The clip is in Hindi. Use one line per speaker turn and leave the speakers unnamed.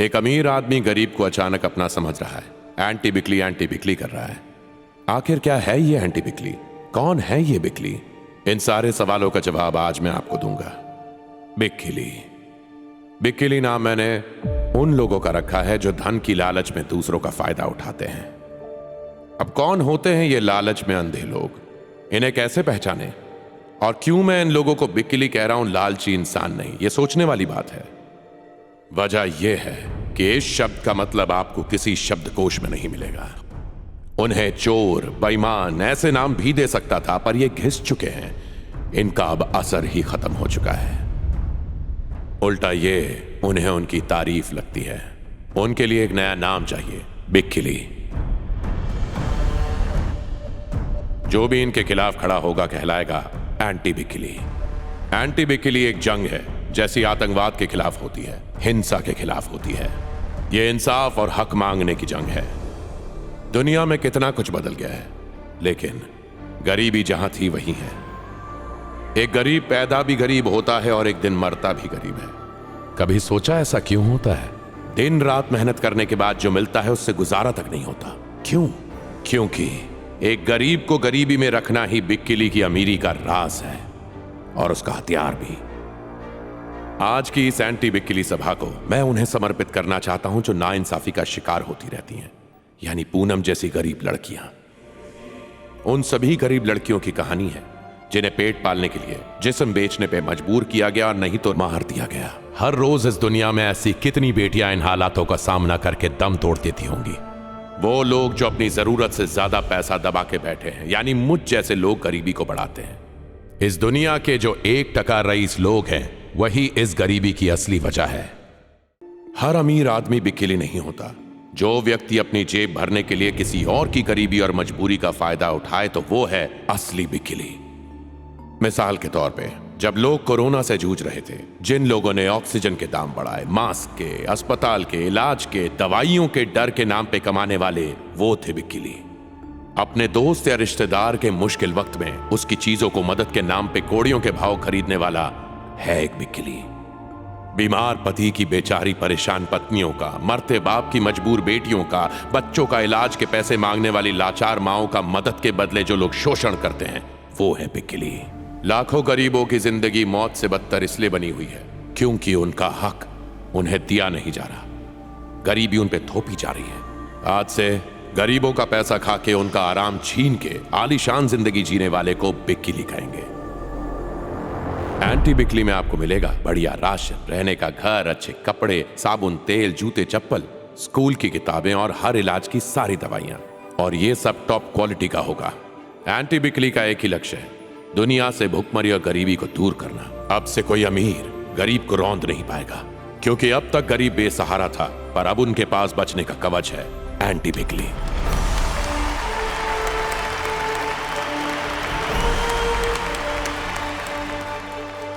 एक अमीर आदमी गरीब को अचानक अपना समझ रहा है, एंटी बिकली कर रहा है। आखिर क्या है ये एंटी बिकली? कौन है ये बिकली? इन सारे सवालों का जवाब आज मैं आपको दूंगा। बिकली नाम मैंने उन लोगों का रखा है जो धन की लालच में दूसरों का फायदा उठाते हैं। अब कौन होते हैं ये लालच में अंधे लोग? इन्हें कैसे पहचाने? और क्यों मैं इन लोगों को बिकली कह रहा हूं, लालची इंसान नहीं? ये सोचने वाली बात है। वजह यह है कि इस शब्द का मतलब आपको किसी शब्दकोश में नहीं मिलेगा। उन्हें चोर, बेईमान ऐसे नाम भी दे सकता था, पर ये घिस चुके हैं। इनका अब असर ही खत्म हो चुका है। उल्टा ये उन्हें उनकी तारीफ लगती है। उनके लिए एक नया नाम चाहिए, बिकली। जो भी इनके खिलाफ खड़ा होगा कहलाएगा एंटी बिकली। एंटी बिकली एक जंग है, जैसी आतंकवाद के खिलाफ होती है, हिंसा के खिलाफ होती है। यह इंसाफ और हक मांगने की जंग है। दुनिया में कितना कुछ बदल गया है, लेकिन गरीबी जहां थी वही है। एक गरीब पैदा भी गरीब होता है और एक दिन मरता भी गरीब है। कभी सोचा ऐसा क्यों होता है? दिन रात मेहनत करने के बाद जो मिलता है उससे गुजारा तक नहीं होता। क्यों? क्योंकि एक गरीब को गरीबी में रखना ही बिकली की अमीरी का राज है, और उसका हथियार भी। आज की इस एंटी बिकली सभा को मैं उन्हें समर्पित करना चाहता हूं जो नाइंसाफी का शिकार होती रहती हैं, यानी पूनम जैसी गरीब लड़कियां। उन सभी गरीब लड़कियों की कहानी है जिन्हें पेट पालने के लिए जिस्म बेचने पे मजबूर किया गया और नहीं तो मार दिया गया। हर रोज इस दुनिया में ऐसी कितनी बेटियां इन हालातों का सामना करके दम तोड़ देती होंगी। वो लोग जो अपनी जरूरत से ज्यादा पैसा दबा के बैठे हैं, यानी मुझ जैसे लोग गरीबी को बढ़ाते हैं। इस दुनिया के जो 1% रईस लोग हैं, वही इस गरीबी की असली वजह है। हर अमीर आदमी बिकली नहीं होता। जो व्यक्ति अपनी जेब भरने के लिए किसी और की गरीबी और मजबूरी का फायदा उठाए तो वो है असली बिकली। मिसाल के तौर पे, जब लोग कोरोना से जूझ रहे थे, जिन लोगों ने ऑक्सीजन के दाम बढ़ाए, मास्क के, अस्पताल के, इलाज के, दवाइयों के डर के नाम पे कमाने वाले, वो थे बिकली। अपने दोस्त या रिश्तेदार के मुश्किल वक्त में उसकी चीजों को मदद के नाम पे कोड़ियों के भाव खरीदने वाला है एक बिकली। बीमार पति की बेचारी परेशान पत्नियों का, मरते बाप की मजबूर बेटियों का, बच्चों का इलाज के पैसे मांगने वाली लाचार माओं का मदद के बदले जो लोग शोषण करते हैं, वो है बिकली। लाखों गरीबों की जिंदगी मौत से बदतर इसलिए बनी हुई है क्योंकि उनका हक उन्हें दिया नहीं जा रहा। गरीबी उन पे थोपी जा रही है। आज से गरीबों का पैसा खा के उनका आराम छीन के आलीशान जिंदगी जीने वाले को बिकली कहेंगे। एंटी बिकली में आपको मिलेगा बढ़िया राशन, रहने का घर, अच्छे कपड़े, साबुन, तेल, जूते, चप्पल, स्कूल की किताबें और हर इलाज की सारी दवाइयां। और ये सब टॉप क्वालिटी का होगा। एंटी बिकली का एक ही लक्ष्य है, दुनिया से भुखमरी और गरीबी को दूर करना। अब से कोई अमीर गरीब को रौंद नहीं पाएगा, क्योंकि अब तक गरीब बेसहारा था, पर अब उनके पास बचने का कवच है एंटी बिकली।